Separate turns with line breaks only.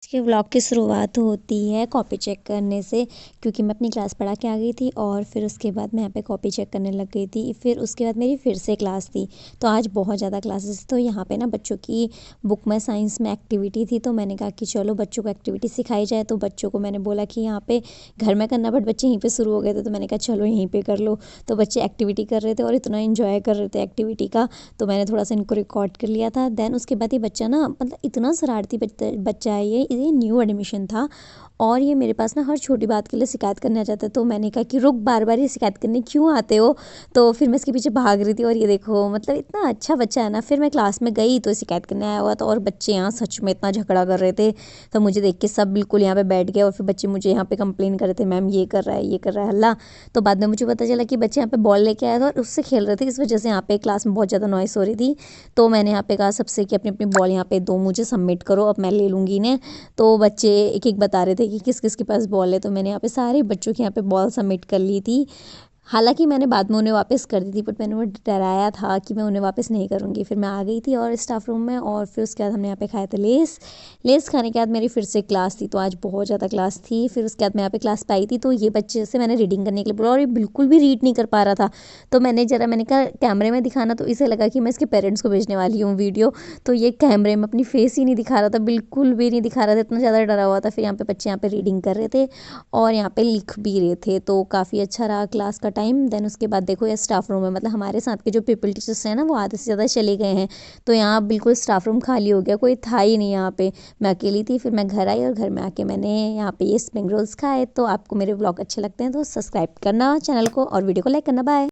के व्लॉग की शुरुआत होती है कॉपी चेक करने से, क्योंकि मैं अपनी क्लास पढ़ा के आ गई थी और फिर उसके बाद मैं यहाँ पे कॉपी चेक करने लग गई थी। फिर उसके बाद मेरी फिर से क्लास थी, तो आज बहुत ज़्यादा क्लासेस, तो यहाँ पे ना बच्चों की बुक में साइंस में एक्टिविटी थी, तो मैंने कहा कि चलो बच्चों को एक्टिविटी सिखाई जाए। तो बच्चों को मैंने बोला कि यहाँ पे घर में करना, बट बच्चे यहीं पर शुरू हो गए थे, तो मैंने कहा चलो यहीं पर कर लो। तो बच्चे एक्टिविटी कर रहे थे और इतना इन्जॉय कर रहे थे एक्टिविटी का, तो मैंने थोड़ा सा इनको रिकॉर्ड कर लिया था। देन उसके बाद ये बच्चा ना, मतलब इतना शरारती बच्चा है, ये न्यू एडमिशन था और ये मेरे पास ना हर छोटी बात के लिए शिकायत करने आ जाता है। तो मैंने कहा कि रुक, बार बार ये शिकायत करने क्यों आते हो। तो फिर मैं इसके पीछे भाग रही थी और ये देखो, मतलब इतना अच्छा बच्चा है ना। फिर मैं क्लास में गई तो शिकायत करने आया हुआ था और बच्चे यहाँ सच में इतना झगड़ा कर रहे थे, तो मुझे देख के सब बिल्कुल यहाँ पे बैठ गए और फिर बच्चे मुझे यहाँ पे कंप्लेन कर रहे थे, मैम ये कर रहा है, ये कर रहा है हल्ला। तो बाद में मुझे पता चला कि बच्चे यहाँ पे बॉल लेके आए थे और उससे खेल रहे थे, इस वजह से यहाँ पे क्लास में बहुत ज़्यादा नॉइस हो रही थी। तो मैंने यहाँ पे कहा सबसे कि अपनी अपनी बॉल यहाँ पे दो, मुझे सबमिट करो, अब मैं ले लूँगी इन्हें। तो बच्चे एक एक बता रहे थे कि किस किस के पास बॉल है, तो मैंने यहाँ पे सारे बच्चों के यहाँ पे बॉल सबमिट कर ली थी। हालांकि मैंने बाद में उन्हें वापस कर दी थी, बट मैंने उन्हें डराया था कि मैं उन्हें वापस नहीं करूँगी। फिर मैं आ गई थी और स्टाफ रूम में, और फिर उसके बाद हमने यहाँ पे खाया था लेस खाने के बाद मेरी फिर से क्लास थी, तो आज बहुत ज़्यादा क्लास थी। फिर उसके बाद मैं यहाँ पे क्लास पाई थी, तो ये बच्चे से मैंने रीडिंग करने के लिए बोला और ये बिल्कुल भी रीड नहीं कर पा रहा था। तो मैंने कहा कैमरे में दिखाना, तो इसे लगा कि मैं इसके पेरेंट्स को भेजने वाली हूँ वीडियो, तो ये कैमरे में अपनी फेस ही नहीं दिखा रहा था, बिल्कुल भी नहीं दिखा रहा था, इतना ज़्यादा डरा हुआ था। फिर यहाँ पे बच्चे यहाँ पे रीडिंग कर रहे थे और यहाँ पे लिख भी रहे थे, तो काफ़ी अच्छा रहा क्लास का टाइम। देन उसके बाद देखो ये स्टाफ रूम है, मतलब हमारे साथ के जो पीपल टीचर्स हैं ना, वो आधे से ज़्यादा चले गए हैं, तो यहाँ बिल्कुल स्टाफ रूम खाली हो गया, कोई था ही नहीं यहाँ पे। मैं अकेली थी। फिर मैं घर आई और घर में आके मैंने यहाँ पे ये स्प्रिंग रोल्स खाए। तो आपको मेरे व्लॉग अच्छे लगते हैं तो सब्सक्राइब करना चैनल को और वीडियो को लाइक करना। बाय।